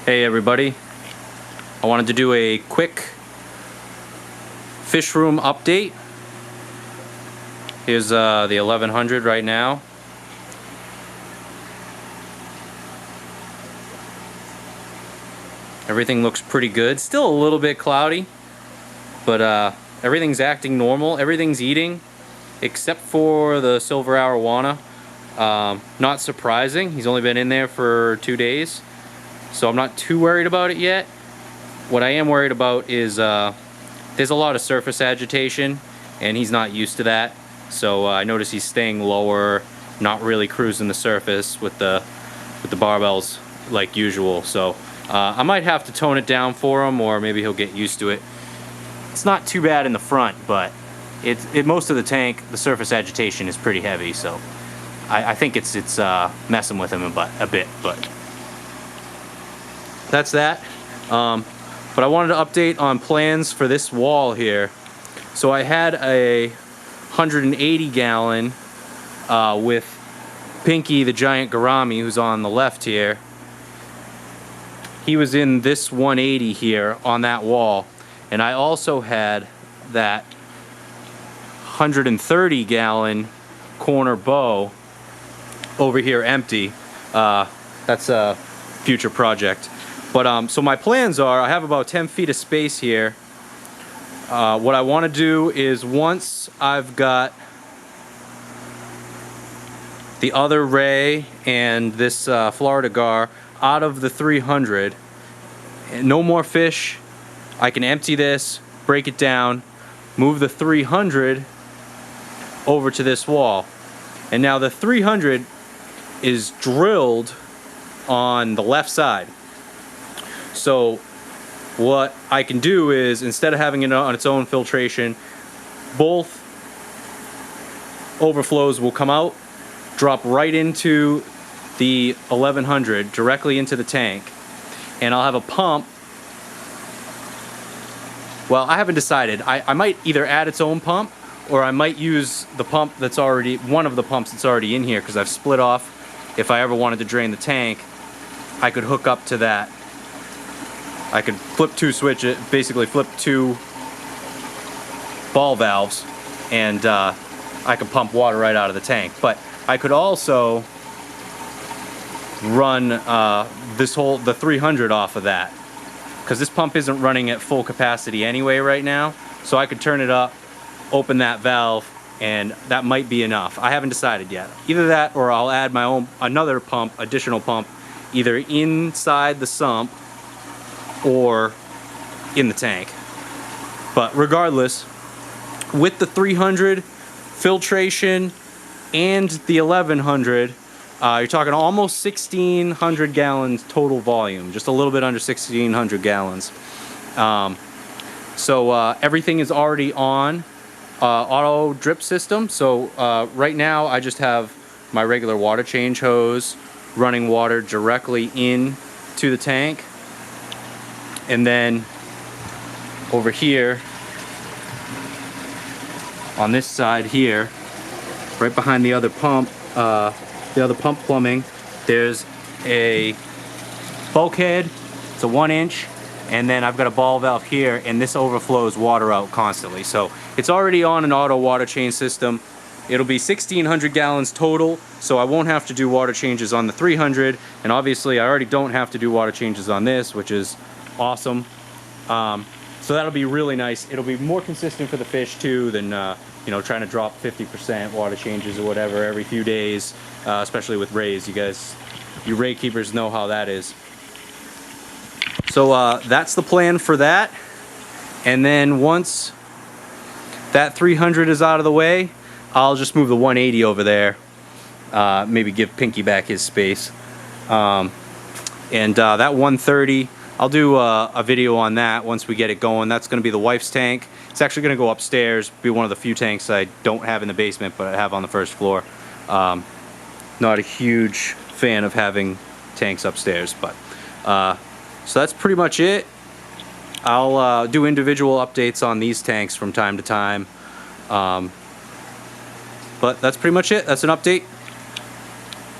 Hey everybody, I wanted to do a quick fish room update. Here's the 1100 right now. Everything looks pretty good. Still a little bit cloudy, but everything's acting normal. Everything's eating except for the silver arowana. Not surprising. He's only been in there for 2 days. So I'm not too worried about it yet. What I am worried about is there's a lot of surface agitation and he's not used to that. So I notice he's staying lower, not really cruising the surface with the barbells like usual. So I might have to tone it down for him, or maybe he'll get used to it. It's not too bad in the front, but most of the tank, the surface agitation is pretty heavy. So I think it's messing with him a bit, but that's that. But I wanted to update on plans for this wall here. So I had a 180 gallon with Pinky, the giant gourami, who's on the left here. He was in this 180 here on that wall. And I also had that 130 gallon corner bow over here empty. That's a future project. But so my plans are, I have about 10 feet of space here. What I want to do is, once I've got the other ray and this Florida gar out of the 300, no more fish, I can empty this, break it down, move the 300 over to this wall. And now the 300 is drilled on the left side. So what I can do is, instead of having it on its own filtration, both overflows will come out, drop right into the 1100, directly into the tank, and I'll have a pump. Well, I haven't decided. I might either add its own pump, or I might use the pump that's already, one of the pumps that's already in here, because I've split off. If I ever wanted to drain the tank, I could hook up to that. I could flip two switches, basically flip two ball valves, and I could pump water right out of the tank. But I could also run the 300 off of that, because this pump isn't running at full capacity anyway right now. So I could turn it up, open that valve, and that might be enough. I haven't decided yet. Either that, or I'll add my own another pump, additional pump, either inside the sump or in the tank. But regardless, with the 300 filtration and the 1100, you're talking almost 1,600 gallons total volume, just a little bit under 1,600 gallons. So everything is already on auto drip system. So right now I just have my regular water change hose running water directly in to the tank. And then over here, on this side here, right behind the other pump plumbing, there's a bulkhead. It's a 1-inch, and then I've got a ball valve here, and this overflows water out constantly. So it's already on an auto water change system. It'll be 1,600 gallons total, so I won't have to do water changes on the 300, and obviously I already don't have to do water changes on this, which is awesome. So that'll be really nice. It'll be more consistent for the fish too than you know, trying to drop 50% water changes or whatever every few days, especially with rays. You ray keepers know how that is. So that's the plan for that. And then once that 300 is out of the way, I'll just move the 180 over there. Maybe give Pinky back his space. And that 130, I'll do a video on that once we get it going. That's going to be the wife's tank. It's actually going to go upstairs, be one of the few tanks I don't have in the basement, but I have on the first floor. Not a huge fan of having tanks upstairs, but so that's pretty much it. I'll do individual updates on these tanks from time to time. But that's pretty much it. That's an update.